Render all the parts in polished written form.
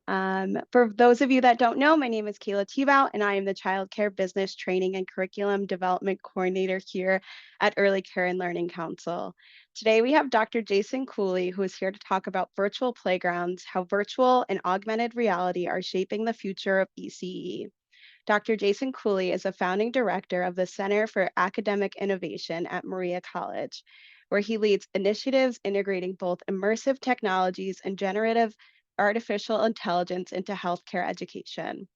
For those of you that don't know, my name is Kayla Tebow, and I am the Child Care Business Training and Curriculum Development Coordinator here at Early Care and Learning Council. Today, we have Dr. Jason Coley, who is here to talk about virtual playgrounds, how virtual and augmented reality are shaping the future of ECE. Dr. Jason Coley is a founding director of the Center for Academic Innovation at Maria College, where he leads initiatives integrating both immersive technologies and generative artificial intelligence into healthcare education.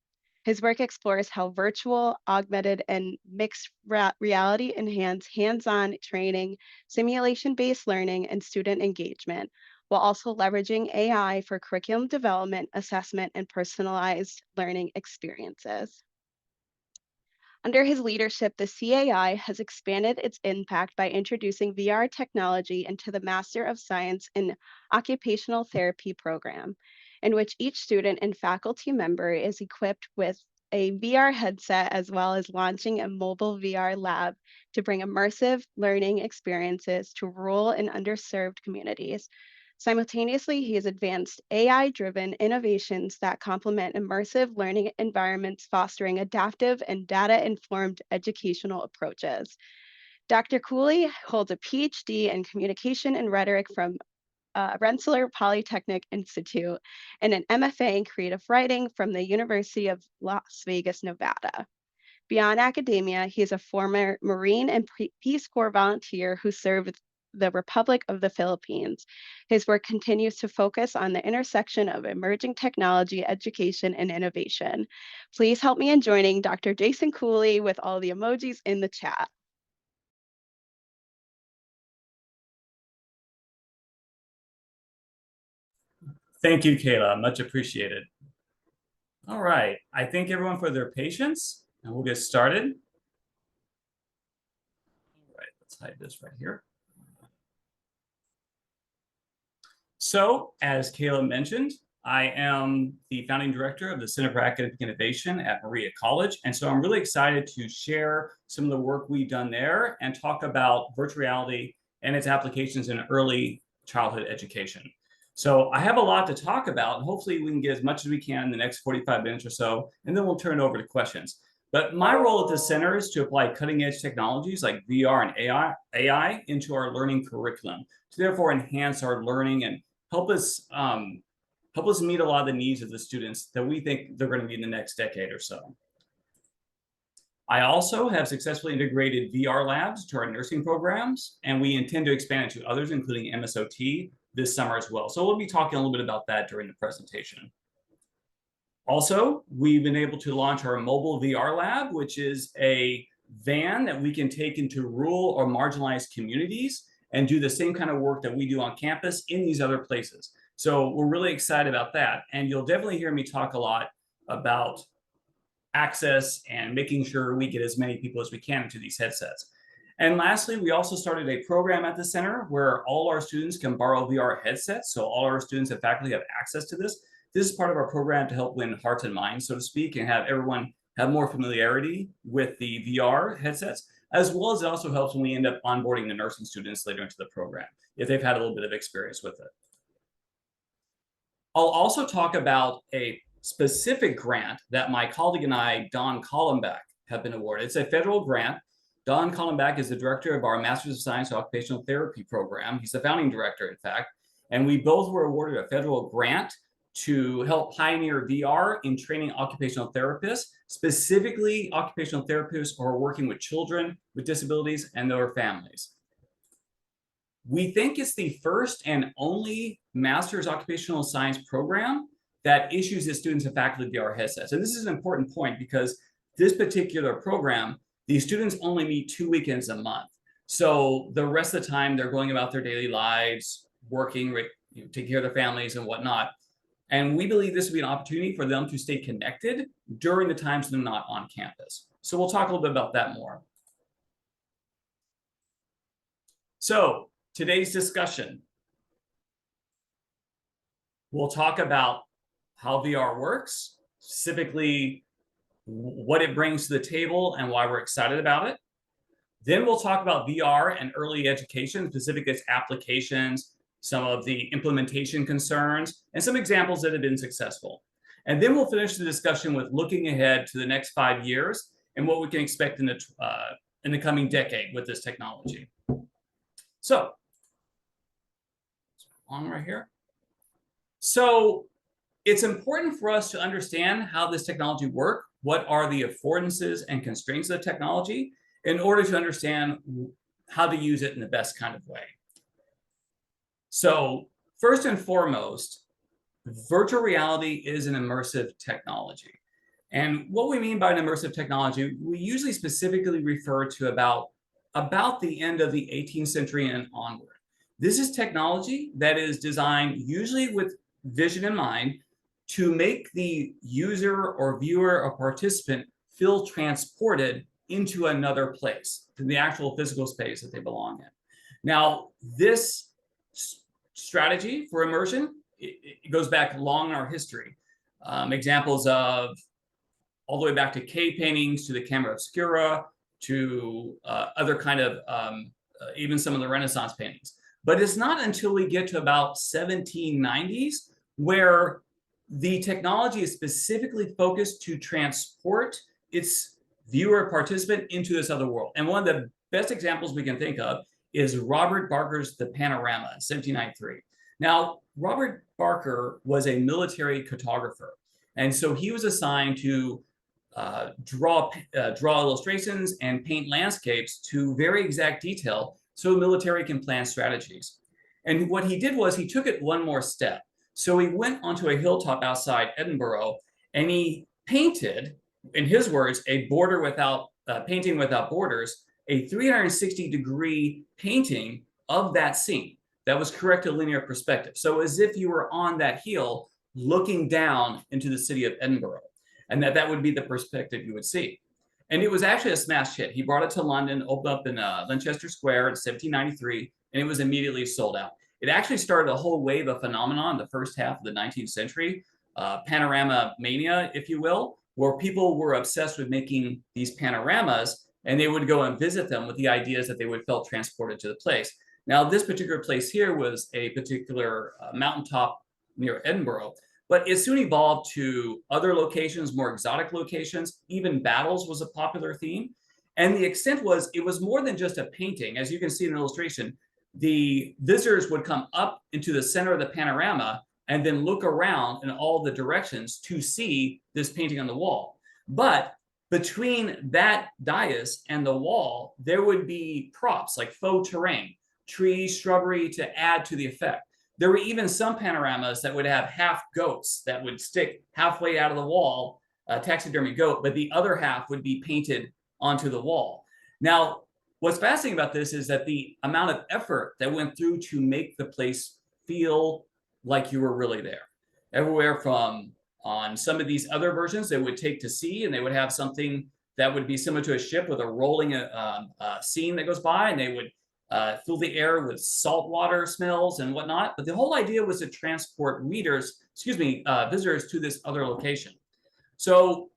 His work explores how virtual, augmented, and mixed reality enhance hands-on training, simulation-based learning, and student engagement, while also leveraging AI for curriculum development, assessment, and personalized learning experiences. Under his leadership, the CAI has expanded its impact by introducing VR technology into the Master of Science in Occupational Therapy program, in which each student and faculty member is equipped with a VR headset as well as launching a mobile VR lab to bring immersive learning experiences to rural and underserved communities. Simultaneously, he has advanced AI-driven innovations that complement immersive learning environments, fostering adaptive and data-informed educational approaches. Dr. Cooley holds a PhD in communication and rhetoric from Rensselaer Polytechnic Institute and an MFA in creative writing from the University of Las Vegas, Nevada. Beyond academia, he is a former Marine and Peace Corps volunteer who served the Republic of the Philippines. His work continues to focus on the intersection of emerging technology, education, and innovation. Please help me in joining Dr. Jason Cooley with all the emojis in the chat. Thank you, Kayla. Much appreciated. All right. I thank everyone for their patience, and we'll get started. All right, let's hide this right here. So, as Kayla mentioned, I am the founding director of the Center for Academic Innovation at Maria College. And so I'm really excited to share some of the work we've done there and talk about virtual reality and its applications in early childhood education. So I have a lot to talk about, and hopefully we can get as much as we can in the next 45 minutes or so, and then we'll turn it over to questions. But my role at the center is to apply cutting-edge technologies like VR and AI into our learning curriculum to therefore enhance our learning and help us meet a lot of the needs of the students that we think they're going to be in the next decade or so. I also have successfully integrated VR labs to our nursing programs, and we intend to expand it to others, including MSOT, this summer as well. So we'll be talking a little bit about that during the presentation. Also, we've been able to launch our mobile VR lab, which is a van that we can take into rural or marginalized communities and do the same kind of work that we do on campus in these other places. So we're really excited about that. And you'll definitely hear me talk a lot about access and making sure we get as many people as we can into these headsets. And lastly, we also started a program at the center where all our students can borrow VR headsets. So all our students and faculty have access to this. This is part of our program to help win hearts and minds, so to speak, and have everyone have more familiarity with the VR headsets, as well as it also helps when we end up onboarding the nursing students later into the program, if they've had a little bit of experience with it. I'll also talk about a specific grant that my colleague and I, Don Collenbach, have been awarded. It's a federal grant. Don Collenbach is the director of our Master's of Science Occupational Therapy program. He's the founding director, in fact. And we both were awarded a federal grant to help pioneer VR in training occupational therapists, specifically occupational therapists who are working with children with disabilities and their families. We think it's the first and only Master's Occupational Science program that issues its students and faculty VR headsets. And this is an important point because this particular program, these students only meet 2 weekends a month. So the rest of the time they're going about their daily lives, working, taking care of their families and whatnot. And we believe this will be an opportunity for them to stay connected during the times they're not on campus. So we'll talk a little bit about that more. So today's discussion, we'll talk about how VR works, specifically what it brings to the table and why we're excited about it. Then we'll talk about VR and early education, specific its applications, some of the implementation concerns, and some examples that have been successful. And then we'll finish the discussion with looking ahead to the next 5 years and what we can expect in the coming decade with this technology. So, on right here. So it's important for us to understand how this technology works, what are the affordances and constraints of the technology, in order to understand how to use it in the best kind of way. So first and foremost, virtual reality is an immersive technology. And what we mean by an immersive technology, we usually specifically refer to about the end of the 18th century and onward. This is technology that is designed usually with vision in mind to make the user or viewer or participant feel transported into another place, to the actual physical space that they belong in. Now, this strategy for immersion, it goes back long in our history. Examples of all the way back to cave paintings, to the camera obscura, to other kind of, even some of the Renaissance paintings. But it's not until we get to about 1790s where the technology is specifically focused to transport its viewer participant into this other world. And one of the best examples we can think of is Robert Barker's The Panorama, 1793. Now, Robert Barker was a military cartographer. And so he was assigned to draw illustrations and paint landscapes to very exact detail so the military can plan strategies. And what he did was he took it one more step. So he went onto a hilltop outside Edinburgh and he painted, in his words, a border without painting without borders, a 360-degree painting of that scene that was correct to linear perspective. So as if you were on that hill looking down into the city of Edinburgh, and that would be the perspective you would see. And it was actually a smash hit. He brought it to London, opened up in Leicester Square in 1793, and it was immediately sold out. It actually started a whole wave of phenomenon in the first half of the 19th century, panorama mania, if you will, where people were obsessed with making these panoramas, and they would go and visit them with the ideas that they would feel transported to the place. Now, this particular place here was a particular mountaintop near Edinburgh, but it soon evolved to other locations, more exotic locations. Even battles was a popular theme. And the extent was, it was more than just a painting. As you can see in the illustration, the visitors would come up into the center of the panorama and then look around in all the directions to see this painting on the wall. But between that dais and the wall, there would be props like faux terrain, trees, shrubbery to add to the effect. There were even some panoramas that would have half goats that would stick halfway out of the wall, a taxidermy goat, but the other half would be painted onto the wall. Now, what's fascinating about this is that the amount of effort that went through to make the place feel like you were really there. Everywhere from, on some of these other versions, they would take to sea and they would have something that would be similar to a ship with a rolling scene that goes by, and they would fill the air with saltwater smells and whatnot. But the whole idea was to transport visitors to this other location. So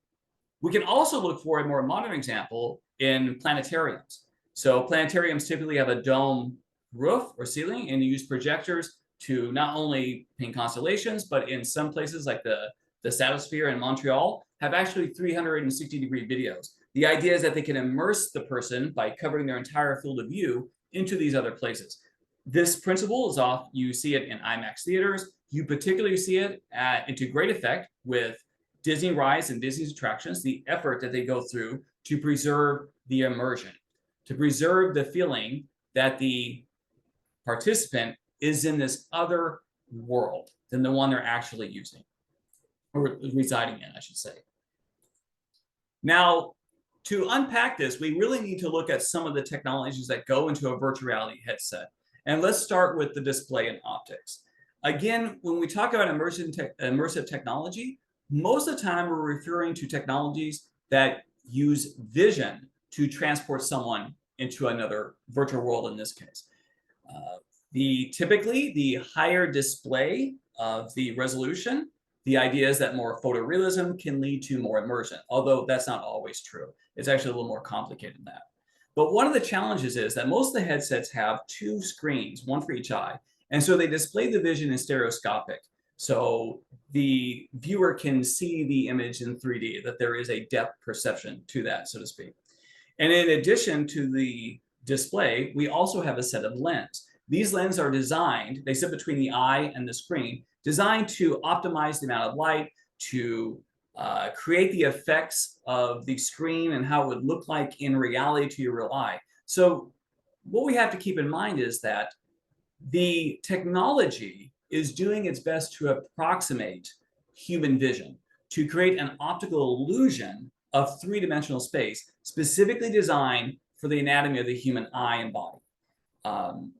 we can also look for a more modern example in planetariums. So planetariums typically have a dome roof or ceiling, and you use projectors to not only paint constellations, but in some places like the Stratosphere in Montreal have actually 360-degree videos. The idea is that they can immerse the person by covering their entire field of view into these other places. This principle is off. You see it in IMAX theaters. You particularly see it into great effect with Disney rides and Disney's attractions, the effort that they go through to preserve the immersion, to preserve the feeling that the participant is in this other world than the one they're actually using, or residing in, I should say. Now, to unpack this, we really need to look at some of the technologies that go into a virtual reality headset. And let's start with the display and optics. Again, when we talk about immersive technology, most of the time we're referring to technologies that use vision to transport someone into another virtual world in this case. Typically, the higher display of the resolution, the idea is that more photorealism can lead to more immersion, although that's not always true. It's actually a little more complicated than that. But one of the challenges is that most of the headsets have two screens, one for each eye. And so they display the vision in stereoscopic. So the viewer can see the image in 3D, that there is a depth perception to that, so to speak. And in addition to the display, we also have a set of lenses. These lenses are designed, they sit between the eye and the screen, designed to optimize the amount of light, to create the effects of the screen and how it would look like in reality to your real eye. So what we have to keep in mind is that the technology is doing its best to approximate human vision, to create an optical illusion of three-dimensional space, specifically designed for the anatomy of the human eye and body.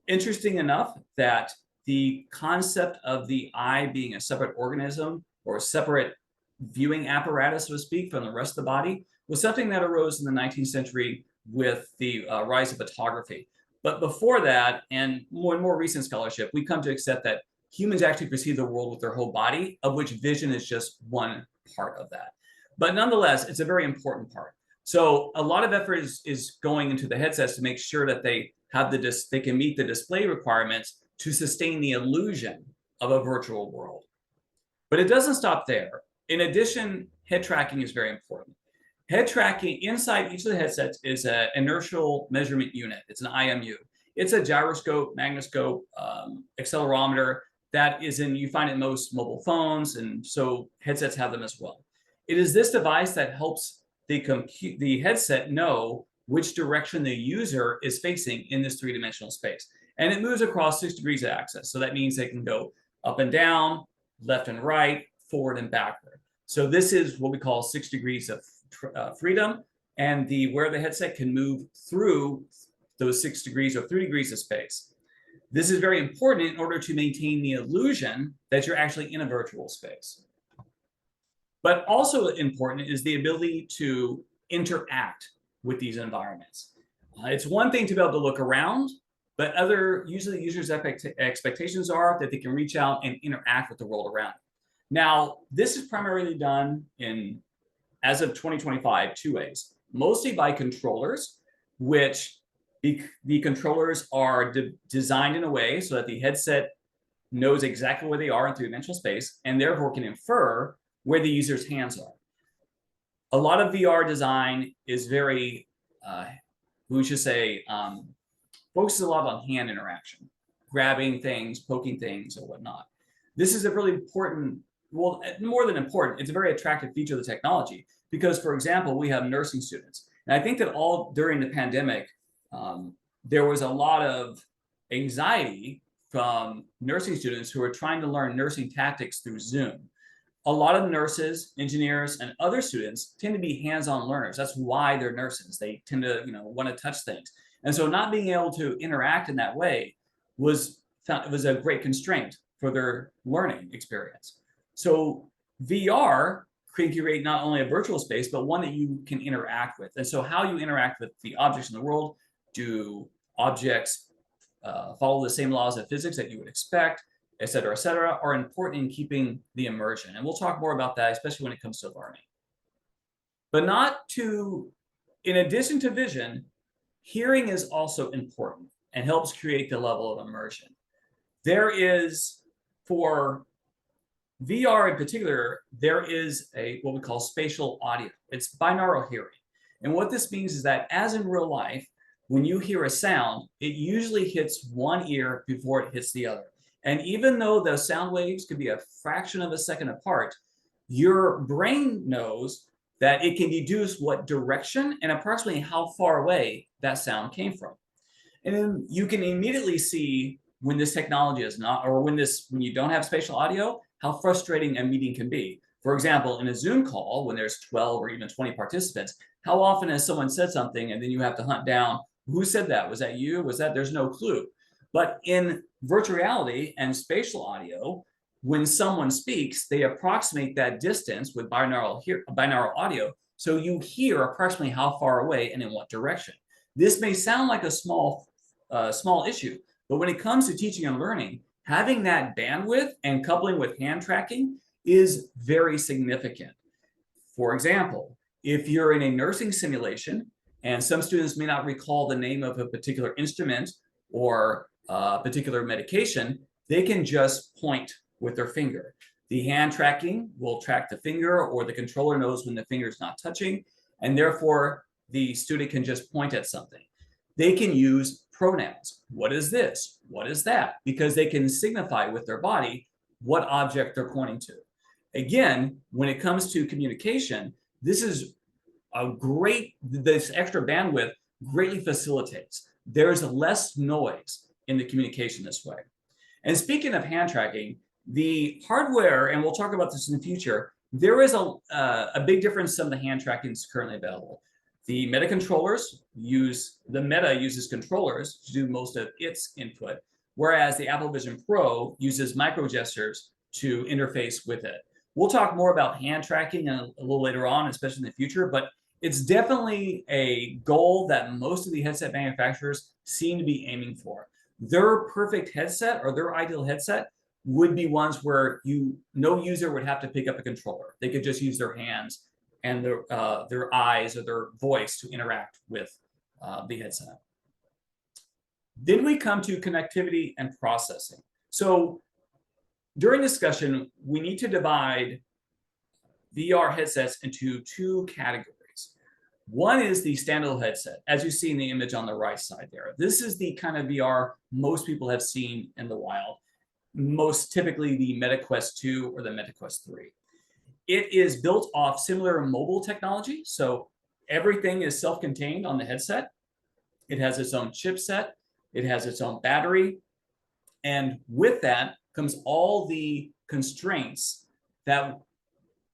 Interesting enough that the concept of the eye being a separate organism or a separate viewing apparatus, so to speak, from the rest of the body was something that arose in the 19th century with the rise of photography. But before that, and more recent scholarship, we come to accept that humans actually perceive the world with their whole body, of which vision is just one part of that. But nonetheless, it's a very important part. So a lot of effort is going into the headsets to make sure that they have they can meet the display requirements to sustain the illusion of a virtual world. But it doesn't stop there. In addition, head tracking is very important. Head tracking inside each of the headsets is an inertial measurement unit. It's an IMU. It's a gyroscope, magnetoscope, accelerometer that is you find it in most mobile phones, and so headsets have them as well. It is this device that helps the headset know which direction the user is facing in this three-dimensional space. And it moves across 6 degrees of axis. So that means they can go up and down, left and right, forward and backward. So this is what we call 6 degrees of freedom, and where the headset can move through those 6 degrees or 3 degrees of space. This is very important in order to maintain the illusion that you're actually in a virtual space. But also important is the ability to interact with these environments. It's one thing to be able to look around, but usually the user's expectations are that they can reach out and interact with the world around. Now, this is primarily done as of 2025, 2 ways. Mostly by controllers, which the controllers are designed in a way so that the headset knows exactly where they are in three-dimensional space and therefore can infer where the user's hands are. A lot of VR design is very, we should say, focuses a lot on hand interaction, grabbing things, poking things, or whatnot. This is a really important, well, more than important, it's a very attractive feature of the technology because, for example, we have nursing students. And I think that all during the pandemic, there was a lot of anxiety from nursing students who are trying to learn nursing tactics through Zoom. A lot of nurses, engineers, and other students tend to be hands-on learners. That's why they're nurses. They tend to, want to touch things. And so not being able to interact in that way was a great constraint for their learning experience. So VR can create not only a virtual space, but one that you can interact with. And so how you interact with the objects in the world, do objects follow the same laws of physics that you would expect, et cetera, are important in keeping the immersion. And we'll talk more about that, especially when it comes to learning. But in addition to vision, hearing is also important and helps create the level of immersion. There is, for VR in particular, there is what we call spatial audio. It's binaural hearing. And what this means is that as in real life, when you hear a sound, it usually hits one ear before it hits the other. And even though the sound waves could be a fraction of a second apart, your brain knows that it can deduce what direction and approximately how far away that sound came from. And then you can immediately see when this technology is not, or when you don't have spatial audio, how frustrating a meeting can be. For example, in a Zoom call, when there's 12 or even 20 participants, how often has someone said something and then you have to hunt down, who said that? Was that you? There's no clue. But in virtual reality and spatial audio, when someone speaks, they approximate that distance with binaural audio. So you hear approximately how far away and in what direction. This may sound like a small issue, but when it comes to teaching and learning, having that bandwidth and coupling with hand tracking is very significant. For example, if you're in a nursing simulation and some students may not recall the name of a particular instrument or a particular medication, they can just point with their finger. The hand tracking will track the finger, or the controller knows when the finger is not touching, and therefore the student can just point at something. They can use pronouns. What is this? What is that? Because they can signify with their body what object they're pointing to. Again, when it comes to communication, this is this extra bandwidth greatly facilitates. There's less noise in the communication this way. And speaking of hand tracking, the hardware, and we'll talk about this in the future, there is a big difference in some of the hand tracking that's currently available. The Meta controllers Meta uses controllers to do most of its input, whereas the Apple Vision Pro uses micro gestures to interface with it. We'll talk more about hand tracking a little later on, especially in the future, but it's definitely a goal that most of the headset manufacturers seem to be aiming for. Their perfect headset, or their ideal headset, would be ones where no user would have to pick up a controller. They could just use their hands and their eyes or their voice to interact with the headset. Then we come to connectivity and processing. So during discussion, we need to divide VR headsets into two categories. One is the standalone headset, as you see in the image on the right side there. This is the kind of VR most people have seen in the wild, most typically the Meta Quest 2 or the Meta Quest 3. It is built off similar mobile technology, so everything is self-contained on the headset. It has its own chipset, it has its own battery, and with that comes all the constraints that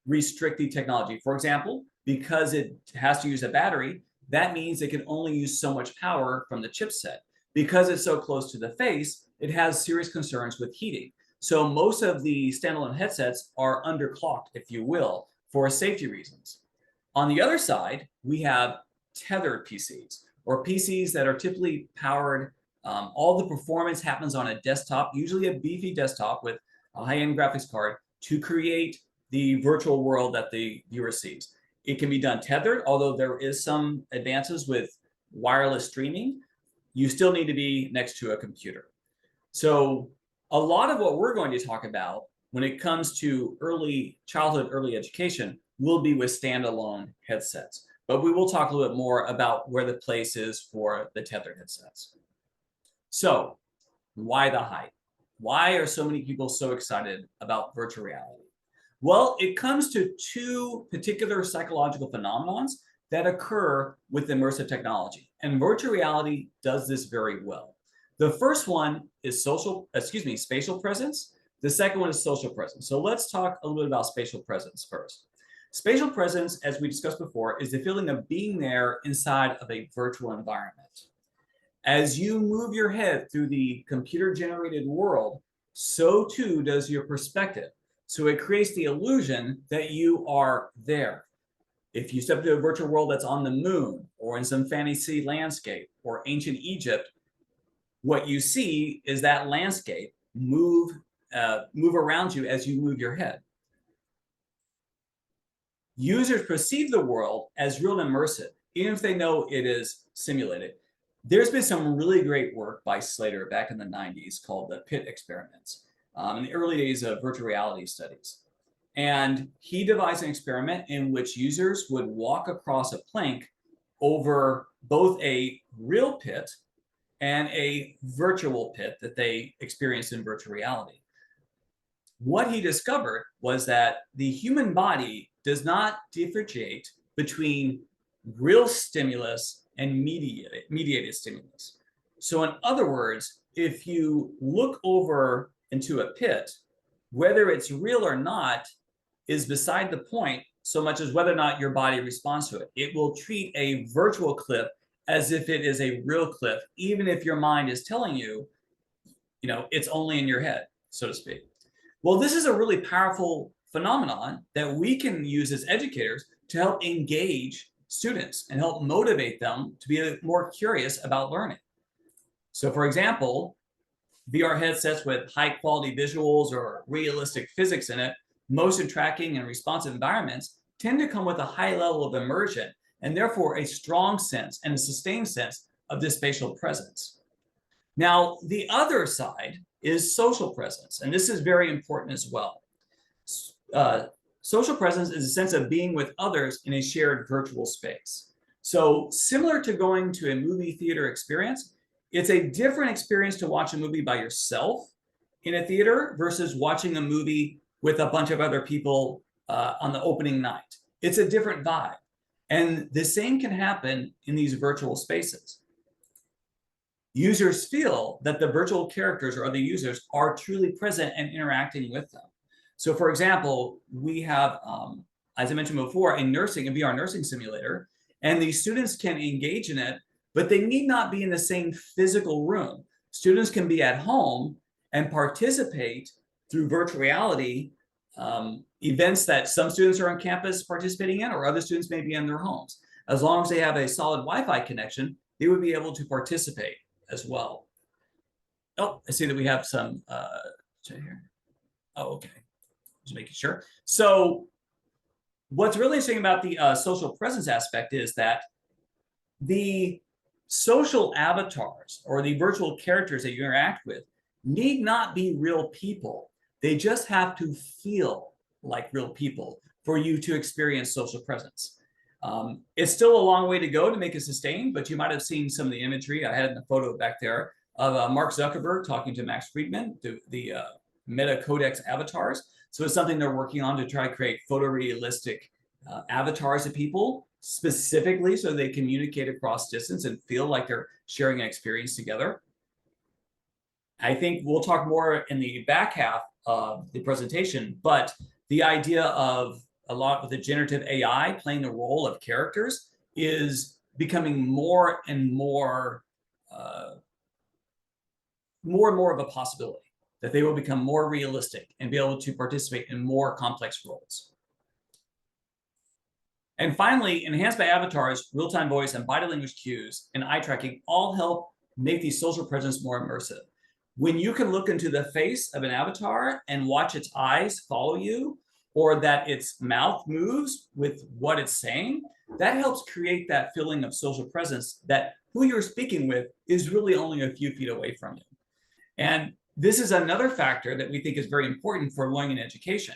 restrict the technology. For example, because it has to use a battery, that means it can only use so much power from the chipset. Because it's so close to the face, it has serious concerns with heating. So most of the standalone headsets are underclocked, if you will, for safety reasons. On the other side, we have tethered PCs, or PCs that are typically powered. All the performance happens on a desktop, usually a beefy desktop with a high-end graphics card, to create the virtual world that the viewer sees. It can be done tethered, although there is some advances with wireless streaming. You still need to be next to a computer. So a lot of what we're going to talk about when it comes to early childhood, early education will be with standalone headsets. But we will talk a little bit more about where the place is for the tethered headsets. So why the hype? Why are so many people so excited about virtual reality? Well, it comes to two particular psychological phenomenons that occur with immersive technology. And virtual reality does this very well. The first one is spatial presence. The second one is social presence. So let's talk a little bit about spatial presence first. Spatial presence, as we discussed before, is the feeling of being there inside of a virtual environment. As you move your head through the computer-generated world, so too does your perspective. So it creates the illusion that you are there. If you step into a virtual world that's on the moon, or in some fantasy landscape, or ancient Egypt, what you see is that landscape move around you as you move your head. Users perceive the world as real and immersive, even if they know it is simulated. There's been some really great work by Slater back in the 90s called the PIT experiments, in the early days of virtual reality studies. And he devised an experiment in which users would walk across a plank over both a real pit and a virtual pit that they experienced in virtual reality. What he discovered was that the human body does not differentiate between real stimulus and mediated stimulus. So in other words, if you look over into a pit, whether it's real or not is beside the point so much as whether or not your body responds to it. It will treat a virtual cliff as if it is a real cliff, even if your mind is telling you, it's only in your head, so to speak. Well, this is a really powerful phenomenon that we can use as educators to help engage students and help motivate them to be more curious about learning. So for example, VR headsets with high quality visuals or realistic physics in it, motion tracking and responsive environments tend to come with a high level of immersion and therefore a strong sense and a sustained sense of this spatial presence. Now, the other side is social presence, and this is very important as well. social presence is a sense of being with others in a shared virtual space. So similar to going to a movie theater experience, it's a different experience to watch a movie by yourself in a theater versus watching a movie with a bunch of other people on the opening night. It's a different vibe. And the same can happen in these virtual spaces. Users feel that the virtual characters or other users are truly present and interacting with them. So for example, we have, as I mentioned before, a VR nursing simulator, and the students can engage in it, but they need not be in the same physical room. Students can be at home and participate through virtual reality events that some students are on campus participating in, or other students may be in their homes. As long as they have a solid Wi-Fi connection, they would be able to participate as well. Oh, I see that we have some here. Oh, okay. Just making sure. So what's really interesting about the social presence aspect is that the social avatars or the virtual characters that you interact with need not be real people. They just have to feel like real people for you to experience social presence. It's still a long way to go to make it sustained, but you might have seen some of the imagery I had in the photo back there of Mark Zuckerberg talking to Max Friedman, the Meta Codex avatars. So it's something they're working on to try to create photorealistic avatars of people specifically so they communicate across distance and feel like they're sharing an experience together. I think we'll talk more in the back half of the presentation, but the idea of a lot of the generative AI playing the role of characters is becoming more and more of a possibility, that they will become more realistic and be able to participate in more complex roles. And finally, enhanced by avatars, real-time voice, and body language cues, and eye tracking all help make the social presence more immersive. When you can look into the face of an avatar and watch its eyes follow you, or that its mouth moves with what it's saying, that helps create that feeling of social presence that who you're speaking with is really only a few feet away from you. And this is another factor that we think is very important for learning and education.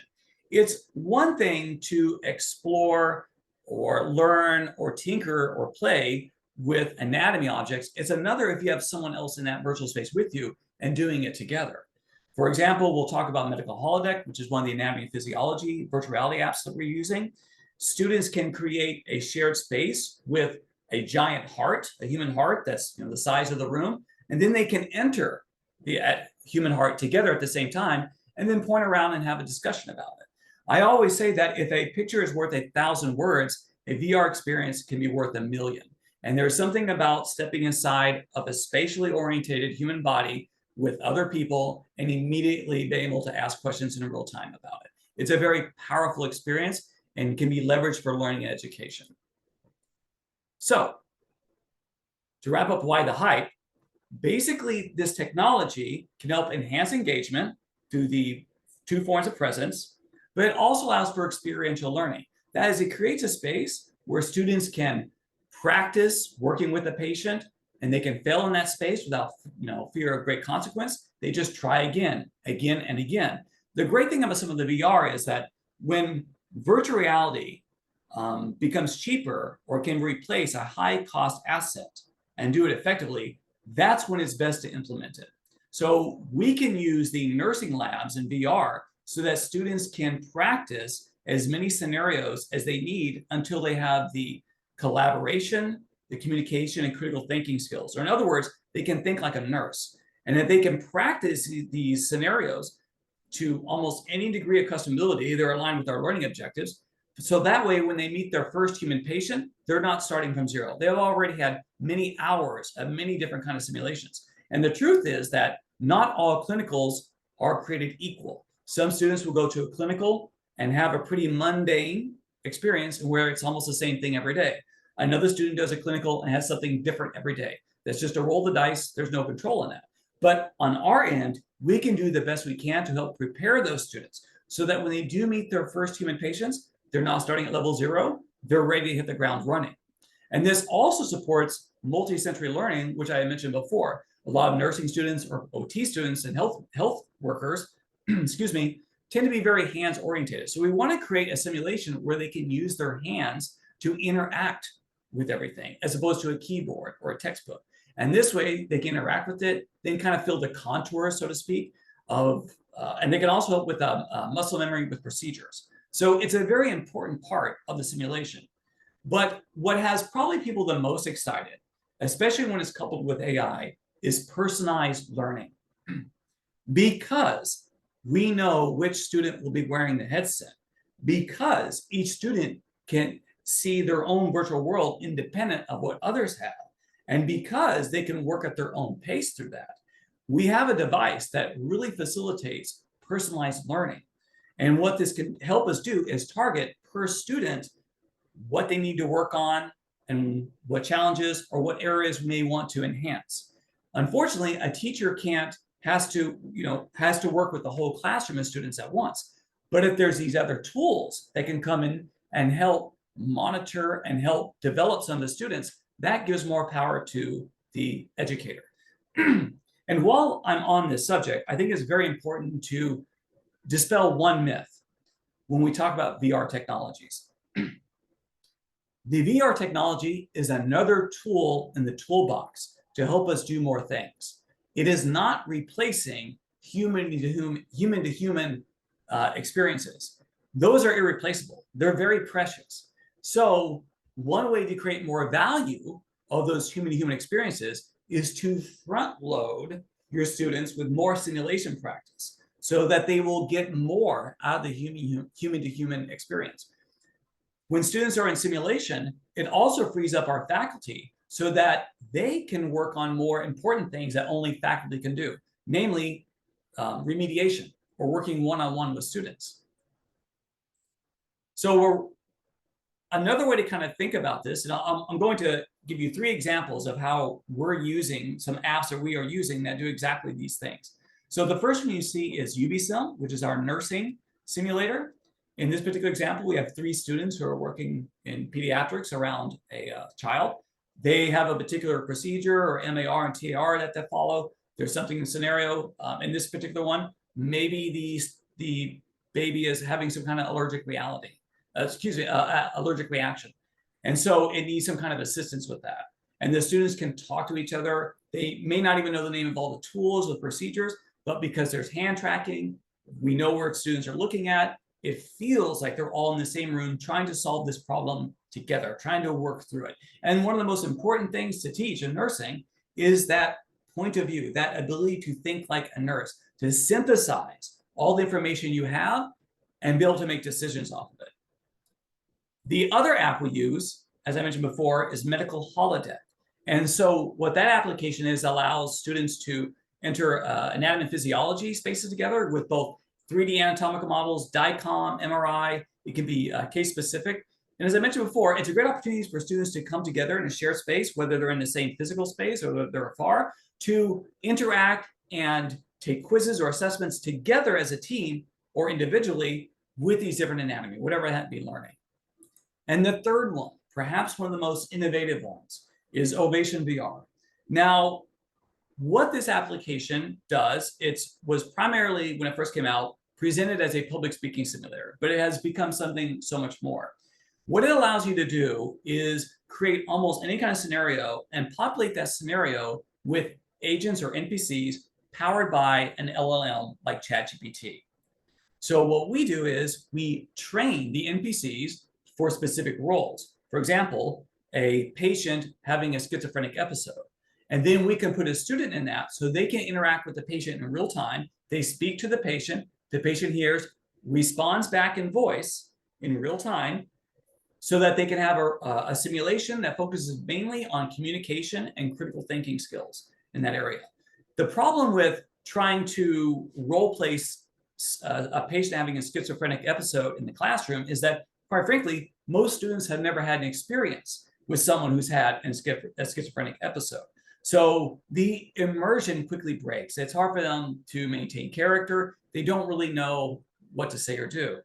It's one thing to explore or learn or tinker or play with anatomy objects. It's another if you have someone else in that virtual space with you and doing it together. For example, we'll talk about Medical Holodeck, which is one of the anatomy and physiology virtual reality apps that we're using. Students can create a shared space with a giant heart, a human heart that's the size of the room, and then they can enter the human heart together at the same time and then point around and have a discussion about it. I always say that if a picture is worth 1,000 words, a VR experience can be worth 1,000,000. And there's something about stepping inside of a spatially oriented human body with other people and immediately being able to ask questions in real time about it. It's a very powerful experience and can be leveraged for learning and education. So to wrap up why the hype, basically this technology can help enhance engagement through the two forms of presence, but it also allows for experiential learning. That is, it creates a space where students can practice working with a patient, and they can fail in that space without fear of great consequence. They just try again, and again. The great thing about some of the VR is that when virtual reality becomes cheaper or can replace a high cost asset and do it effectively, that's when it's best to implement it. So we can use the nursing labs in VR so that students can practice as many scenarios as they need until they have the collaboration, the communication, and critical thinking skills. Or in other words, they can think like a nurse. And that they can practice these scenarios to almost any degree of customability, they're aligned with our learning objectives. So that way, when they meet their first human patient, they're not starting from zero. They've already had many hours of many different kinds of simulations. And the truth is that not all clinicals are created equal. Some students will go to a clinical and have a pretty mundane experience where it's almost the same thing every day. Another student does a clinical and has something different every day. That's just a roll the dice. There's no control in that. But on our end, we can do the best we can to help prepare those students so that when they do meet their first human patients, they're not starting at level 0, they're ready to hit the ground running. And this also supports multi-sensory learning, which I mentioned before. A lot of nursing students or OT students and health workers, excuse me, tend to be very hands oriented. So we want to create a simulation where they can use their hands to interact with everything, as opposed to a keyboard or a textbook. And this way they can interact with it, then kind of feel the contours, so to speak, of, and they can also help with muscle memory with procedures. So it's a very important part of the simulation. But what has probably people the most excited, especially when it's coupled with AI, is personalized learning. Because we know which student will be wearing the headset, because each student can see their own virtual world independent of what others have, and because they can work at their own pace through that, we have a device that really facilitates personalized learning. And what this can help us do is target per student what they need to work on and what challenges or what areas we may want to enhance. Unfortunately, a teacher has to work with the whole classroom of students at once. But if there's these other tools that can come in and help monitor and help develop some of the students, that gives more power to the educator. And while I'm on this subject, I think it's very important to dispel one myth when we talk about VR technologies. The VR technology is another tool in the toolbox to help us do more things. It is not replacing human to human experiences. Those are irreplaceable. They're very precious. So one way to create more value of those human-to-human experiences is to front load your students with more simulation practice so that they will get more out of the human-to-human experience. When students are in simulation, it also frees up our faculty so that they can work on more important things that only faculty can do, namely remediation or working one-on-one with students. So another way to kind of think about this, and I'm going to give you 3 examples of how we're using some apps that we are using that do exactly these things. So the first one you see is UbiSim, which is our nursing simulator. In this particular example, we have 3 students who are working in pediatrics around a child. They have a particular procedure or MAR and TAR that they follow. There's something in the scenario. In this particular one, maybe the baby is having some kind of allergic allergic reaction. And so it needs some kind of assistance with that. And the students can talk to each other. They may not even know the name of all the tools or procedures, but because there's hand tracking, we know where students are looking at. It feels like they're all in the same room trying to solve this problem together, trying to work through it. And one of the most important things to teach in nursing is that point of view, that ability to think like a nurse, to synthesize all the information you have and be able to make decisions off of it. The other app we use, as I mentioned before, is Medical Holodeck. And so what that application is allows students to enter anatomy and physiology spaces together with both 3D anatomical models, DICOM, MRI. It can be case specific. And as I mentioned before, it's a great opportunity for students to come together in a shared space, whether they're in the same physical space or they're afar, to interact and take quizzes or assessments together as a team or individually with these different anatomy, whatever that be learning. And the third one, perhaps one of the most innovative ones, is Ovation VR. Now, what this application does, it was primarily, when it first came out, presented as a public speaking simulator, but it has become something so much more. What it allows you to do is create almost any kind of scenario and populate that scenario with agents or NPCs powered by an LLM like ChatGPT. So what we do is we train the NPCs for specific roles. For example, a patient having a schizophrenic episode. And then we can put a student in that so they can interact with the patient in real time. They speak to the patient hears, responds back in voice in real time, so that they can have a simulation that focuses mainly on communication and critical thinking skills in that area. The problem with trying to role play a patient having a schizophrenic episode in the classroom is that, quite frankly, most students have never had an experience with someone who's had a schizophrenic episode. So the immersion quickly breaks. It's hard for them to maintain character. They don't really know what to say or do.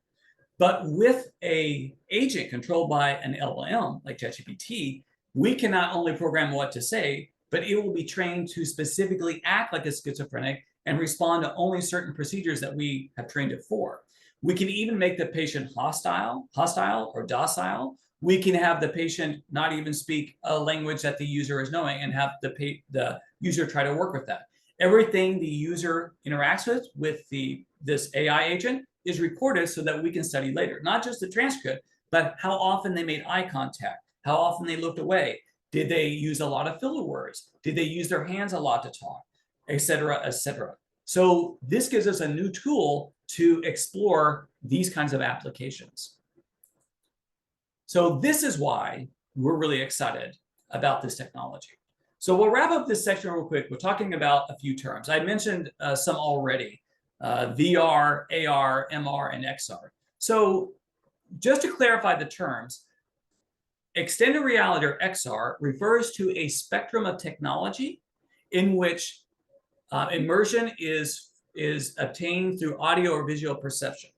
But with an agent controlled by an LLM like ChatGPT, we can not only program what to say, but it will be trained to specifically act like a schizophrenic and respond to only certain procedures that we have trained it for. We can even make the patient hostile or docile. We can have the patient not even speak a language that the user is knowing and have the user try to work with that. Everything the user interacts with this AI agent is recorded so that we can study later, not just the transcript, but how often they made eye contact, how often they looked away. Did they use a lot of filler words? Did they use their hands a lot to talk, et cetera, et cetera. So this gives us a new tool to explore these kinds of applications. So this is why we're really excited about this technology. So we'll wrap up this section real quick. We're talking about a few terms. I mentioned some already, VR, AR, MR, and XR. So just to clarify the terms, extended reality or XR refers to a spectrum of technology in which immersion is obtained through audio or visual perception.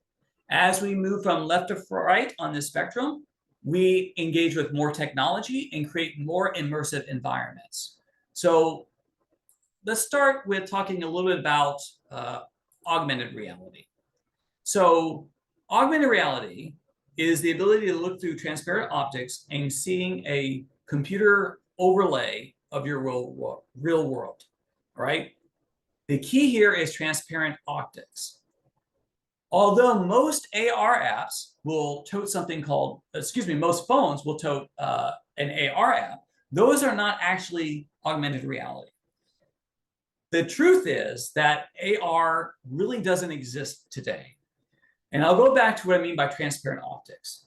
As we move from left to right on this spectrum, we engage with more technology and create more immersive environments. So let's start with talking a little bit about augmented reality. So augmented reality is the ability to look through transparent optics and seeing a computer overlay of your real world, right? The key here is transparent optics. Although most AR apps will tote something called, most phones will tote an AR app, those are not actually augmented reality. The truth is that AR really doesn't exist today. And I'll go back to what I mean by transparent optics.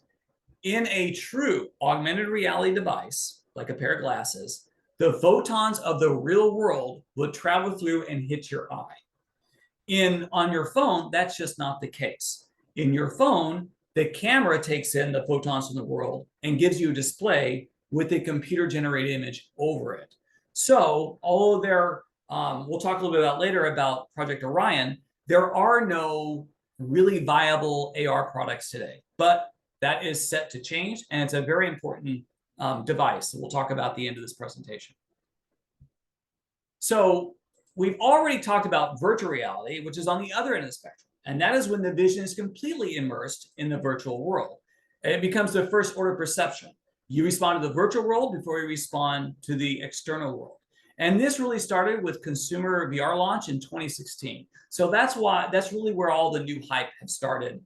In a true augmented reality device, like a pair of glasses, the photons of the real world will travel through and hit your eye. On your phone, that's just not the case. In your phone, the camera takes in the photons from the world and gives you a display with a computer-generated image over it. So, although we'll talk a little bit about later about Project Orion, there are no really viable AR products today, but that is set to change, and it's a very important device that we'll talk about at the end of this presentation. So we've already talked about virtual reality, which is on the other end of the spectrum, and that is when the vision is completely immersed in the virtual world. And it becomes the first order perception. You respond to the virtual world before you respond to the external world. And this really started with consumer VR launch in 2016. So that's really where all the new hype had started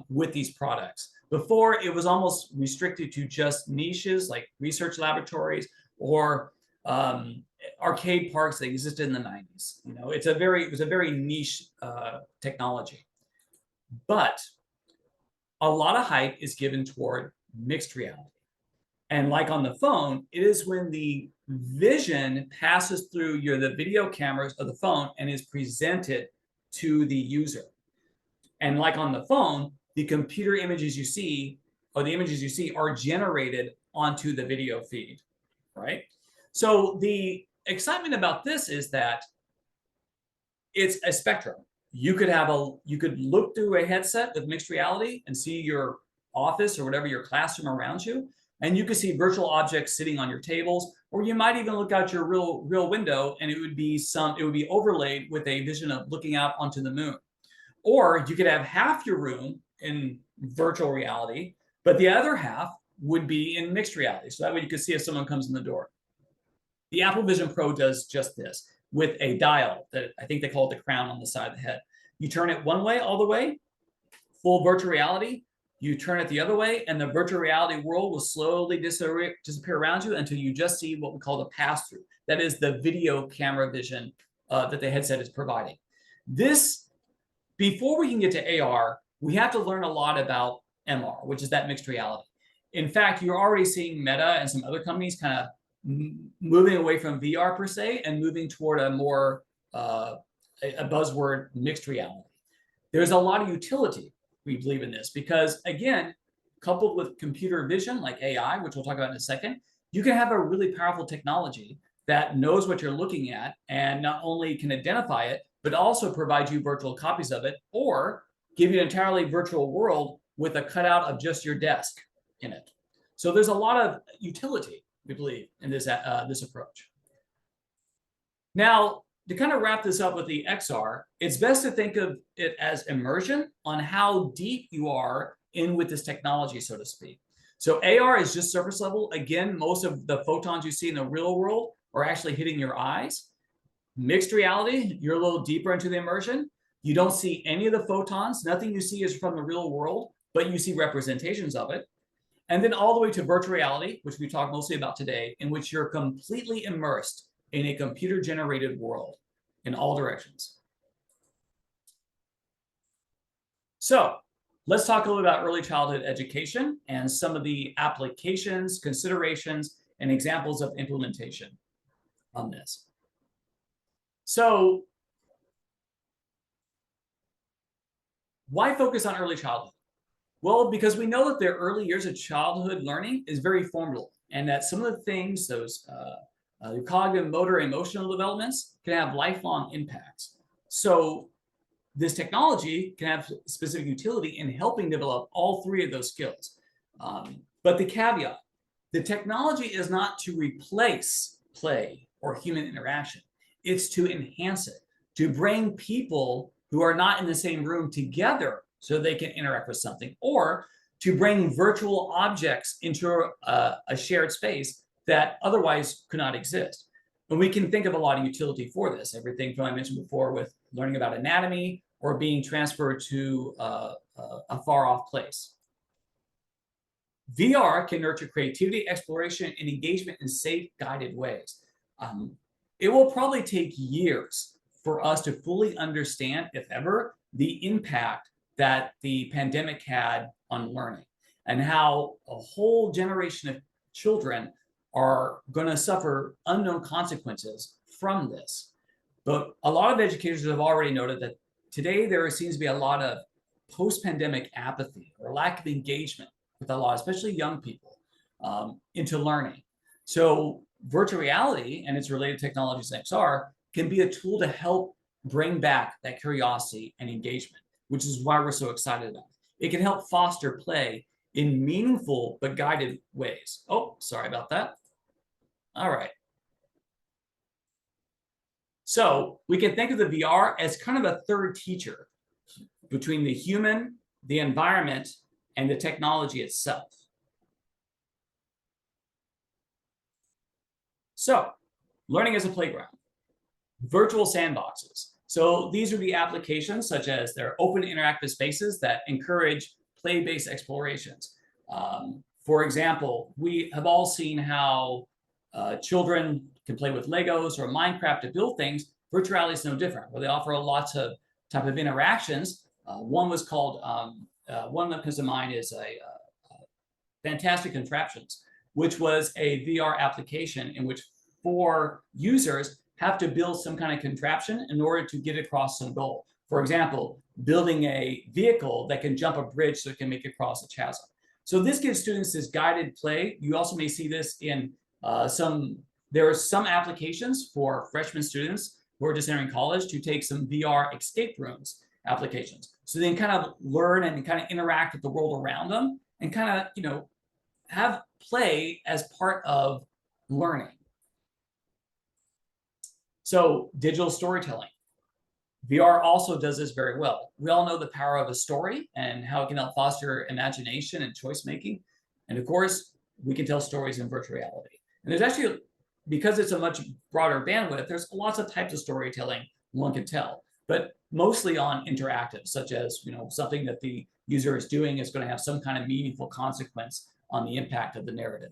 with these products. Before, it was almost restricted to just niches like research laboratories or arcade parks that existed in the 90s. You know, it was a very niche technology. But a lot of hype is given toward mixed reality. And like on the phone, it is when the vision passes through the video cameras of the phone and is presented to the user. And like on the phone, the computer images you see, or the images you see, are generated onto the video feed, right? So the excitement about this is that it's a spectrum. You could look through a headset with mixed reality and see your office or whatever, your classroom around you, and you could see virtual objects sitting on your tables, or you might even look out your real window and it would be overlaid with a vision of looking out onto the moon. Or you could have half your room in virtual reality, but the other half would be in mixed reality. So that way you could see if someone comes in the door. The Apple Vision Pro does just this with a dial that I think they call it the crown on the side of the head. You turn it one way all the way, full virtual reality. You turn it the other way, and the virtual reality world will slowly disappear around you until you just see what we call the pass-through. That is the video camera vision that the headset is providing. Before we can get to AR, we have to learn a lot about MR, which is that mixed reality. In fact, you're already seeing Meta and some other companies kind of moving away from VR per se and moving toward a more a buzzword mixed reality. There's a lot of utility, we believe, in this because, again, coupled with computer vision like AI, which we'll talk about in a second, you can have a really powerful technology that knows what you're looking at and not only can identify it, but also provide you virtual copies of it or give you an entirely virtual world with a cutout of just your desk in it. So there's a lot of utility, we believe, in this approach. Now, to kind of wrap this up with the XR, it's best to think of it as immersion on how deep you are in with this technology, so to speak. So AR is just surface level. Again, most of the photons you see in the real world are actually hitting your eyes. Mixed reality, you're a little deeper into the immersion. You don't see any of the photons. Nothing you see is from the real world, but you see representations of it. And then all the way to virtual reality, which we talk mostly about today, in which you're completely immersed in a computer-generated world in all directions. So let's talk a little about early childhood education and some of the applications, considerations, and examples of implementation on this. So why focus on early childhood? Well, because we know that the early years of childhood learning is very formative, and that some of the things, those your cognitive, motor, emotional developments can have lifelong impacts. So this technology can have specific utility in helping develop all three of those skills. But the caveat, the technology is not to replace play or human interaction. It's to enhance it, to bring people who are not in the same room together so they can interact with something, or to bring virtual objects into a shared space that otherwise could not exist. And we can think of a lot of utility for this, everything from I mentioned before with learning about anatomy or being transferred to a far off place. VR can nurture creativity, exploration, and engagement in safe, guided ways. It will probably take years for us to fully understand, if ever, the impact that the pandemic had on learning and how a whole generation of children are going to suffer unknown consequences from this. But a lot of educators have already noted that today there seems to be a lot of post-pandemic apathy or lack of engagement with a lot, especially young people, into learning. So virtual reality and its related technologies like XR can be a tool to help bring back that curiosity and engagement, which is why we're so excited about it. It can help foster play in meaningful but guided ways. Oh, sorry about that. All right. So we can think of the VR as kind of a third teacher between the human, the environment, and the technology itself. So learning as a playground, virtual sandboxes. So these are the applications such as they're open interactive spaces that encourage play-based explorations. For example, we have all seen how children can play with Legos or Minecraft to build things. Virtual reality is no different, where they offer lots of type of interactions. One was called, one that comes to mind is a Fantastic Contraptions, which was a VR application in which 4 users have to build some kind of contraption in order to get across some goal. For example, building a vehicle that can jump a bridge so it can make it across a chasm. So this gives students this guided play. You also may see this in there are some applications for freshman students who are just entering college to take some VR escape rooms applications. So they can kind of learn and kind of interact with the world around them and kind of, you know, have play as part of learning. So digital storytelling. VR also does this very well. We all know the power of a story and how it can help foster imagination and choice making. And of course, we can tell stories in virtual reality. And there's actually, because it's a much broader bandwidth, there's lots of types of storytelling one can tell, but mostly on interactive, such as, you know, something that the user is doing is going to have some kind of meaningful consequence on the impact of the narrative.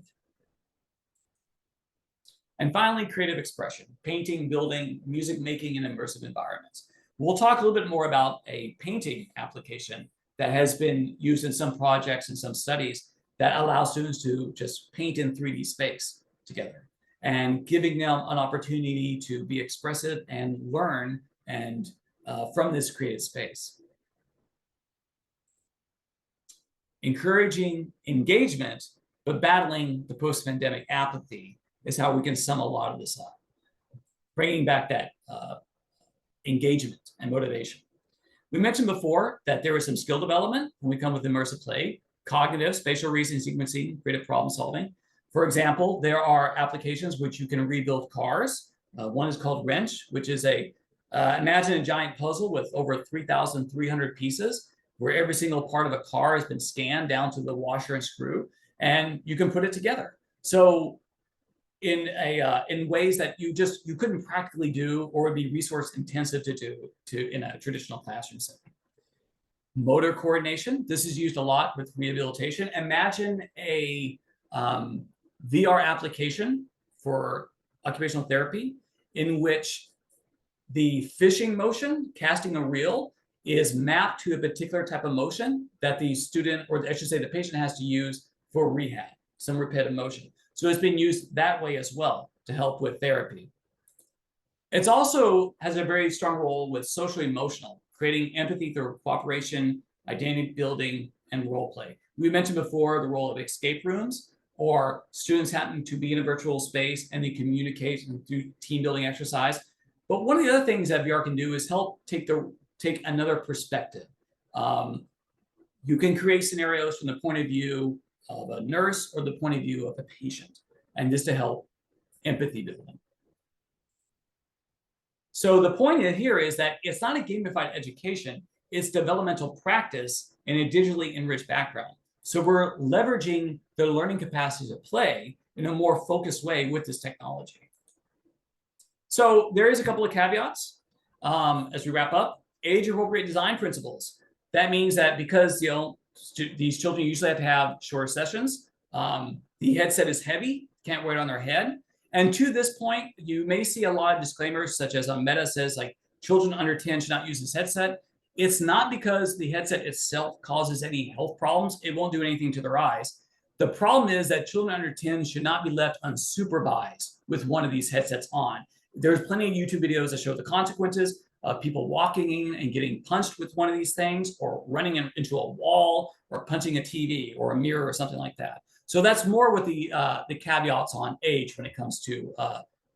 And finally, creative expression, painting, building, music making in immersive environments. We'll talk a little bit more about a painting application that has been used in some projects and some studies that allow students to just paint in 3D space together and giving them an opportunity to be expressive and learn and from this creative space. Encouraging engagement, but battling the post-pandemic apathy is how we can sum a lot of this up, bringing back that engagement and motivation. We mentioned before that there is some skill development when we come with immersive play, cognitive, spatial reasoning, sequencing, creative problem solving. For example, there are applications which you can rebuild cars One is called Wrench, which is imagine a giant puzzle with over 3,300 pieces, where every single part of a car has been scanned down to the washer and screw, and you can put it together. So in ways that you couldn't practically do, or would be resource intensive to do in a traditional classroom setting. Motor coordination. This is used a lot with rehabilitation. Imagine a VR application for occupational therapy in which the fishing motion, casting a reel, is mapped to a particular type of motion that the student, or I should say the patient, has to use for rehab, some repetitive motion. So it's being used that way as well to help with therapy. It also has a very strong role with social emotional, creating empathy through cooperation, identity building, and role play. We mentioned before the role of escape rooms, or students happen to be in a virtual space and they communicate through team building exercise. But one of the other things that VR can do is help take another perspective. You can create scenarios from the point of view of a nurse or the point of view of a patient, and this to help empathy building. So the point here is that it's not a gamified education, it's developmental practice in a digitally enriched background. So we're leveraging the learning capacity to play in a more focused way with this technology. So there is a couple of caveats as we wrap up. Age-appropriate design principles. That means that because these children usually have to have shorter sessions, the headset is heavy, can't wear it on their head. And to this point, you may see a lot of disclaimers, such as Meta says, like, children under 10 should not use this headset. It's not because the headset itself causes any health problems. It won't do anything to their eyes. The problem is that children under 10 should not be left unsupervised with one of these headsets on. There's plenty of YouTube videos that show the consequences of people walking in and getting punched with one of these things, or running into a wall, or punching a TV or a mirror or something like that. So that's more with the caveats on age when it comes to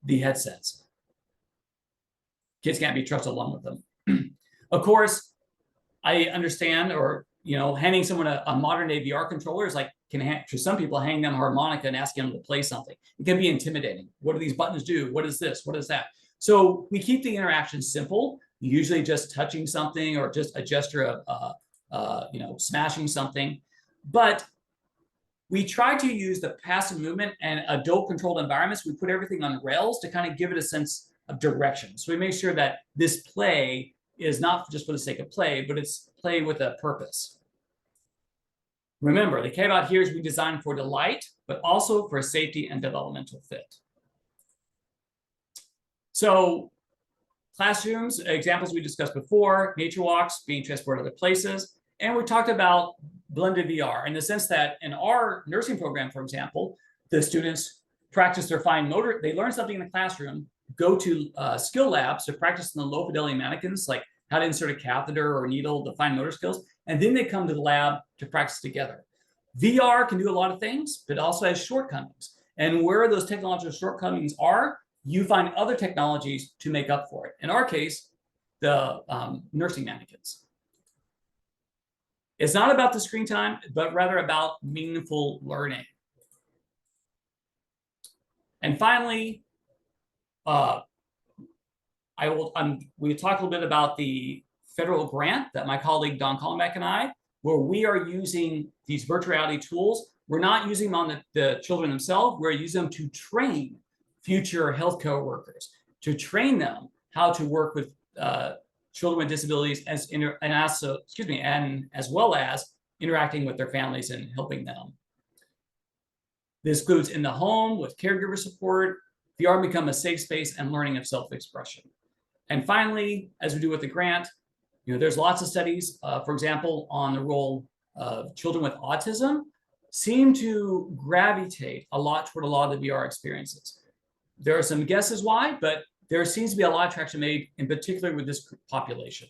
the headsets. Kids can't be trusted along with them. Of course, I understand, or handing someone a modern day VR controller is like, to some people, hanging them a harmonica and asking them to play something. It can be intimidating. What do these buttons do? What is this? What is that? So we keep the interaction simple, usually just touching something or just a gesture of smashing something. But we try to use the passive movement and adult-controlled environments. We put everything on rails to kind of give it a sense of direction. So we make sure that this play is not just for the sake of play, but it's play with a purpose. Remember, the caveat here is we design for delight, but also for safety and developmental fit. So classrooms, examples we discussed before, nature walks, being transported to other places. And we talked about blended VR in the sense that in our nursing program, for example, the students practice their fine motor. They learn something in the classroom, go to skill labs to practice in the low fidelity mannequins, like how to insert a catheter or needle, the fine motor skills. And then they come to the lab to practice together. VR can do a lot of things, but also has shortcomings. And where those technological shortcomings are, you find other technologies to make up for it. In our case, the nursing mannequins. It's not about the screen time, but rather about meaningful learning. And finally, we talked a little bit about the federal grant that my colleague Don Collenbeck and I, where we are using these virtual reality tools. We're not using them on the children themselves. We're using them to train future healthcare workers, to train them how to work with children with disabilities, and as well as interacting with their families and helping them. This includes in the home with caregiver support. VR become a safe space and learning of self-expression. And finally, as we do with the grant, there's lots of studies, for example, on the role of children with autism seem to gravitate a lot toward a lot of the VR experiences. There are some guesses why, but there seems to be a lot of traction made, in particular with this population.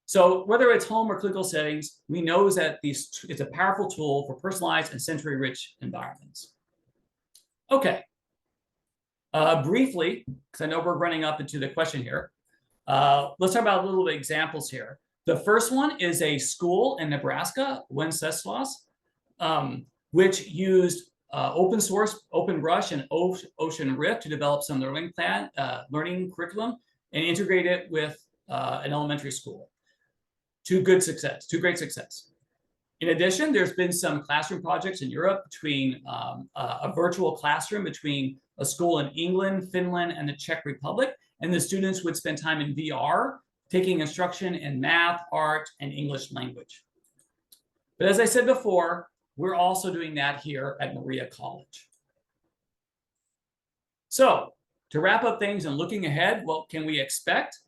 So whether it's home or clinical settings, we know that it's a powerful tool for personalized and sensory-rich environments. Okay. Briefly, because I know we're running up into the question here, let's talk about a little bit examples here. The first one is a school in Nebraska, Wenceslaus, which used open source, OpenBrush, and Ocean Rift to develop some learning curriculum and integrate it with an elementary school to great success. In addition, there's been some classroom projects in Europe between a virtual classroom between a school in England, Finland, and the Czech Republic, and the students would spend time in VR, taking instruction in math, art, and English language. But as I said before, we're also doing that here at Maria College. So to wrap up things and looking ahead, what can we expect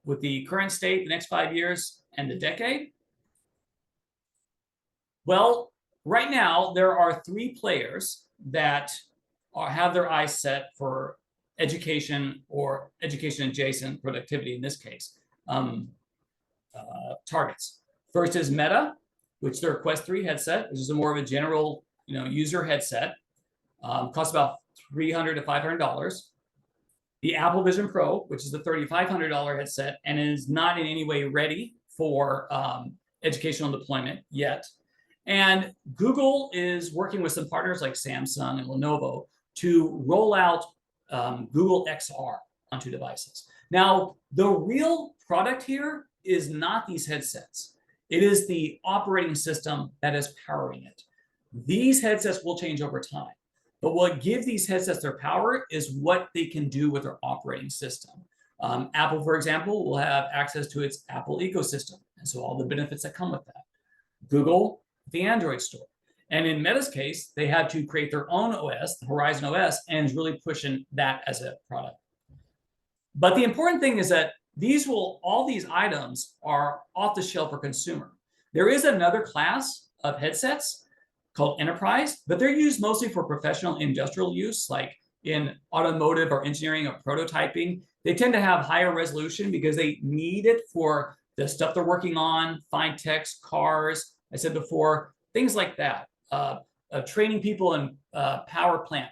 with the current state, the next 5 years and the decade? Well, right now, there are 3 players that have their eyes set for education or education adjacent productivity, in this case, targets. First is Meta, which their Quest 3 headset, which is a more of a general user headset, costs about $300 to $500. The Apple Vision Pro, which is the $3,500 headset, and is not in any way ready for educational deployment yet. And Google is working with some partners like Samsung and Lenovo to roll out Google XR onto devices. Now, the real product here is not these headsets. It is the operating system that is powering it. These headsets will change over time. But what gives these headsets their power is what they can do with their operating system. Apple, for example, will have access to its Apple ecosystem, and so all the benefits that come with that. Google, the Android store. And in Meta's case, they had to create their own OS, the Horizon OS, and is really pushing that as a product. But the important thing is that all these items are off the shelf for consumer. There is another class of headsets called enterprise, but they're used mostly for professional industrial use, like in automotive or engineering or prototyping. They tend to have higher resolution because they need it for the stuff they're working on, fine text, cars, I said before, things like that. Training people in power plant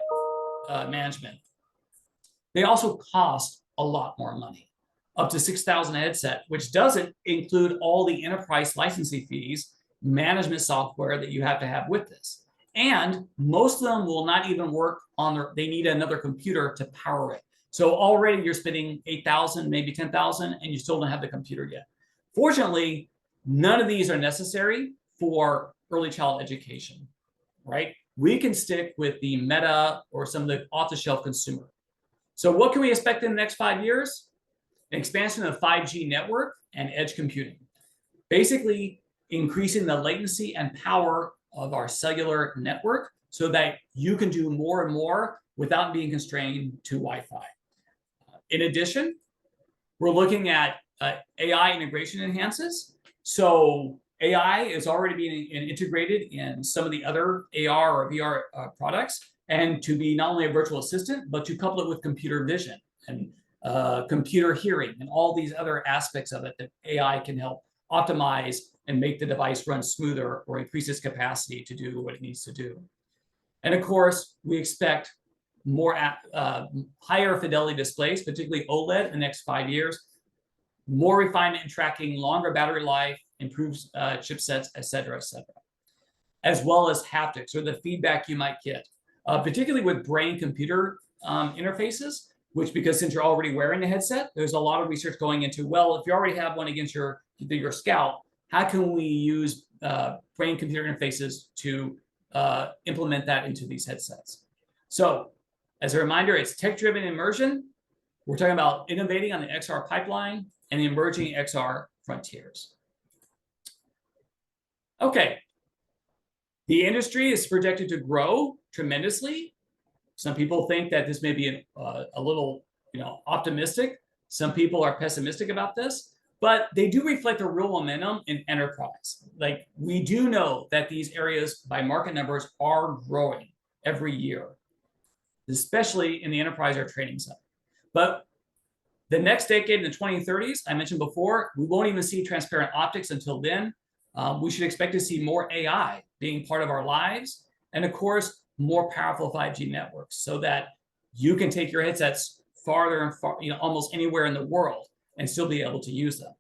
management. They also cost a lot more money, up to $6,000 a headset, which doesn't include all the enterprise licensing fees, management software that you have to have with this. And most of them will not even work on they need another computer to power it. So already you're spending $8,000, maybe $10,000, and you still don't have the computer yet. Fortunately, none of these are necessary for early child education, right? We can stick with the Meta or some of the off-the-shelf consumer. So what can we expect in the next 5 years? An expansion of 5G network and edge computing. Basically, increasing the latency and power of our cellular network so that you can do more and more without being constrained to Wi-Fi. In addition, we're looking at AI integration enhances. So AI is already being integrated in some of the other AR or VR products, and to be not only a virtual assistant, but to couple it with computer vision and computer hearing and all these other aspects of it that AI can help optimize and make the device run smoother or increase its capacity to do what it needs to do. And of course, we expect more higher fidelity displays, particularly OLED in the next 5 years, more refinement in tracking, longer battery life, improved chipsets, et cetera, as well as haptics or the feedback you might get, particularly with brain-computer interfaces, which, because since you're already wearing a headset, there's a lot of research going into, well, if you already have one against your scalp, how can we use brain-computer interfaces to implement that into these headsets? So as a reminder, it's tech-driven immersion. We're talking about innovating on the XR pipeline and the emerging XR frontiers. Okay, the industry is projected to grow tremendously. Some people think that this may be a little, optimistic. Some people are pessimistic about this, but they do reflect a real momentum in enterprise. Like, we do know that these areas by market numbers are growing every year, especially in the enterprise or training side. But the next decade, in the 2030s, I mentioned before, we won't even see transparent optics until then. We should expect to see more AI being part of our lives, and of course, more powerful 5G networks, so that you can take your headsets farther and far, almost anywhere in the world, and still be able to use them.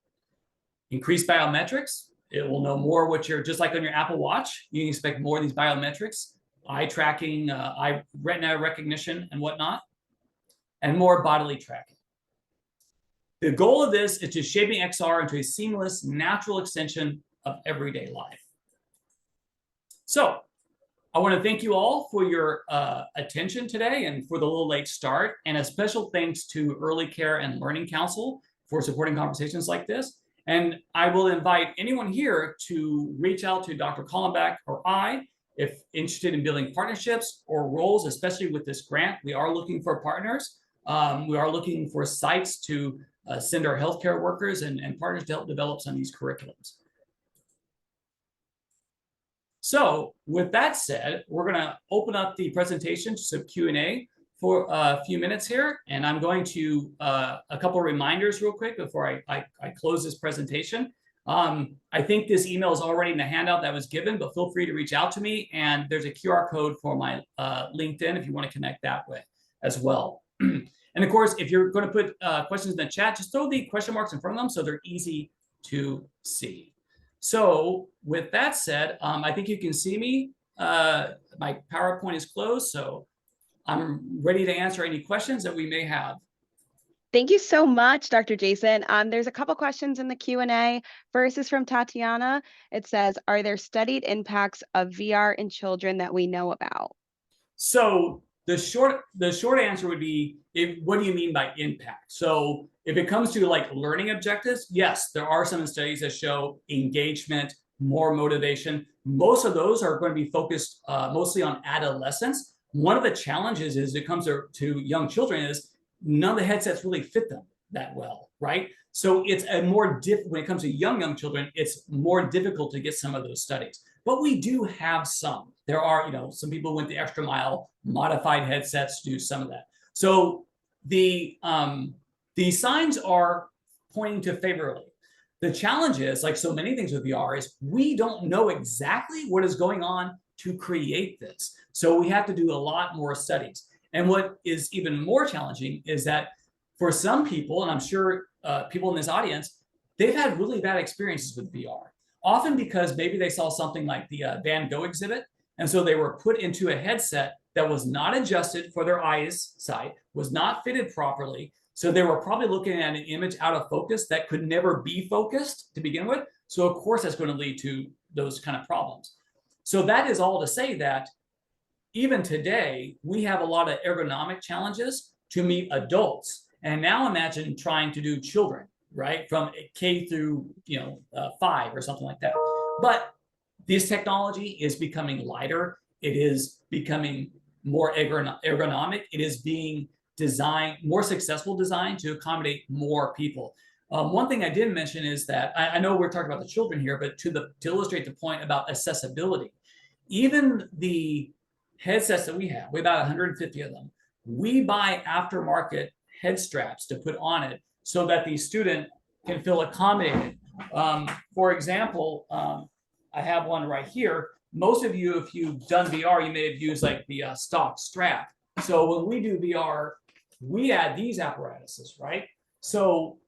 Increased biometrics, it will know more what you're, just like on your Apple Watch, you can expect more of these biometrics eye tracking, eye retina recognition and whatnot, and more bodily tracking. The goal of this is to shaping XR into a seamless, natural extension of everyday life. So I want to thank you all for your attention today and for the little late start, and a special thanks to Early Care and Learning Council for supporting conversations like this. And I will invite anyone here to reach out to Dr. Collenbach or I if interested in building partnerships or roles, especially with this grant. We are looking for partners. We are looking for sites to send our healthcare workers and partners to help develop some of these curriculums. So with that said, we're going to open up the presentation to some Q&A for a few minutes here. And I'm going to a couple of reminders real quick before I close this presentation. I think this email is already in the handout that was given, but feel free to reach out to me. And there's a QR code for my LinkedIn if you want to connect that way as well. And of course, if you're going to put questions in the chat, just throw the question marks in front of them so they're easy to see. So with that said, I think you can see me. My PowerPoint is closed, so I'm ready to answer any questions that we may have. Thank you so much, Dr. Jason. There's a couple questions in the Q&A. First is from Tatiana. It says, are there studied impacts of VR in children that we know about? So the short answer would be, what do you mean by impact? So if it comes to like learning objectives, yes, there are some studies that show engagement, more motivation. Most of those are going to be focused mostly on adolescents. One of the challenges is it comes to young children is none of the headsets really fit them that well, right? So it's a more when it comes to young children, it's more difficult to get some of those studies. But we do have some. There are, some people went the extra mile, modified headsets to do some of that. So the signs are pointing to favorably. The challenge is, like so many things with VR, is we don't know exactly what is going on to create this. So we have to do a lot more studies. And what is even more challenging is that for some people, and I'm sure people in this audience, they've had really bad experiences with VR. Often because maybe they saw something like the Van Gogh exhibit, and so they were put into a headset that was not adjusted for their eyesight, was not fitted properly. So they were probably looking at an image out of focus that could never be focused to begin with. So of course, that's going to lead to those kind of problems. So that is all to say that even today, we have a lot of ergonomic challenges to meet adults. And now imagine trying to do children, right? From K through 5 or something like that. But this technology is becoming lighter. It is becoming more ergonomic. It is being designed, more successful design to accommodate more people. One thing I didn't mention is that I know we're talking about the children here, but to illustrate the point about accessibility, even the headsets that we have about 150 of them, we buy aftermarket head straps to put on it so that the student can feel accommodated. For example, I have one right here. Most of you, if you've done VR, you may have used like the stock strap. So when we do VR, we add these apparatuses, right? So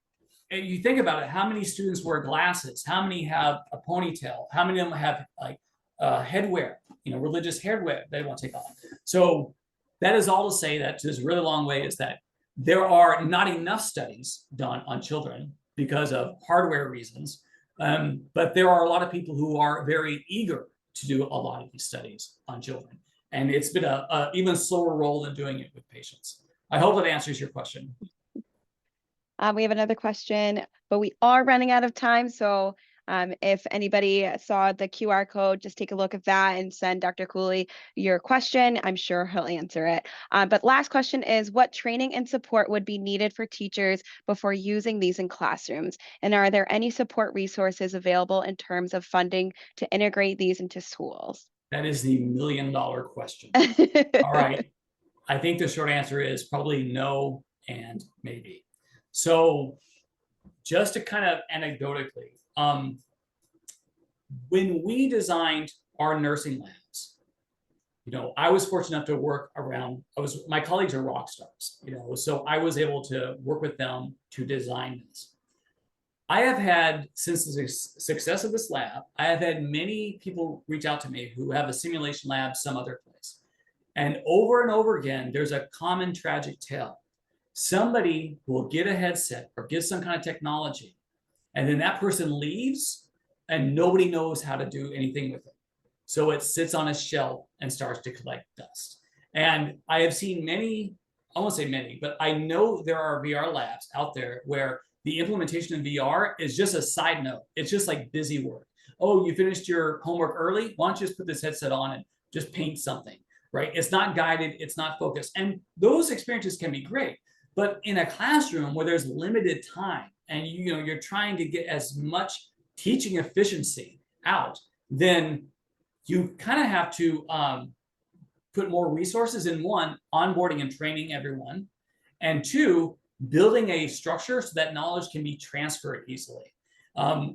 and you think about it, how many students wear glasses? How many have a ponytail? How many of them have like headwear, religious headwear they want to take off? So that is all to say that this really long way is that there are not enough studies done on children because of hardware reasons. But there are a lot of people who are very eager to do a lot of these studies on children. And it's been a even slower role than doing it with patients. I hope that answers your question. We have another question, but we are running out of time. So if anybody saw the QR code, just take a look at that and send Dr. Coley your question. I'm sure he'll answer it. But last question is, what training and support would be needed for teachers before using these in classrooms? And are there any support resources available in terms of funding to integrate these into schools? That is the million-dollar question. All right. I think the short answer is probably no and maybe. So just to kind of anecdotally, when we designed our nursing labs, I was fortunate enough to work around, my colleagues are rock stars, so I was able to work with them to design this. I have had, since the success of this lab, I have had many people reach out to me who have a simulation lab some other place. And over again, there's a common tragic tale. Somebody will get a headset or get some kind of technology, and then that person leaves and nobody knows how to do anything with it. So it sits on a shelf and starts to collect dust. And I have seen many, I won't say many, but I know there are VR labs out there where the implementation of VR is just a side note. It's just like busy work. Oh, you finished your homework early? Why don't you just put this headset on and just paint something, right? It's not guided, it's not focused. And those experiences can be great. But in a classroom where there's limited time and you're trying to get as much teaching efficiency out, then you kind of have to put more resources in, one, onboarding and training everyone, and two, building a structure so that knowledge can be transferred easily.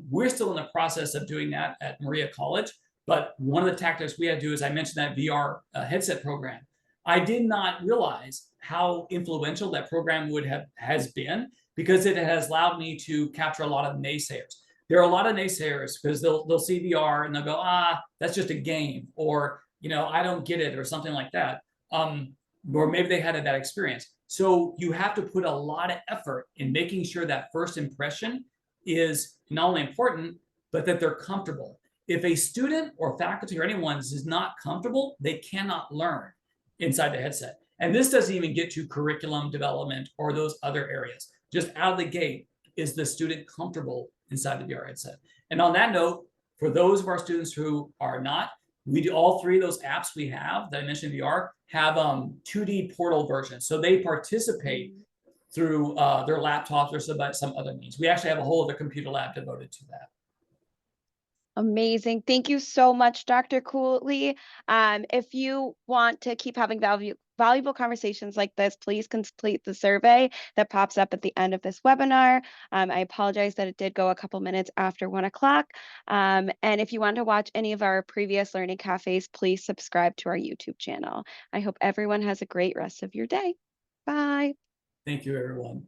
We're still in the process of doing that at Maria College, but one of the tactics we had to do is, I mentioned that VR headset program. I did not realize how influential that program has been, because it has allowed me to capture a lot of naysayers. There are a lot of naysayers because they'll see VR and they'll go, that's just a game, or I don't get it, or something like that. Or maybe they had a bad experience. So you have to put a lot of effort in making sure that first impression is not only important, but that they're comfortable. If a student or faculty or anyone is not comfortable, they cannot learn inside the headset. And this doesn't even get to curriculum development or those other areas. Just out of the gate, is the student comfortable inside the VR headset? And on that note, for those of our students who are not, we do all three of those apps we have that I mentioned in VR have 2D portal versions. So they participate through their laptops or some other means. We actually have a whole other computer lab devoted to that. Amazing. Thank you so much, Dr. Cooley. If you want to keep having valuable conversations like this, please complete the survey that pops up at the end of this webinar. I apologize that it did go a couple minutes after 1 o'clock. And if you want to watch any of our previous Learning Cafes, please subscribe to our YouTube channel. I hope everyone has a great rest of your day. Bye. Thank you, everyone.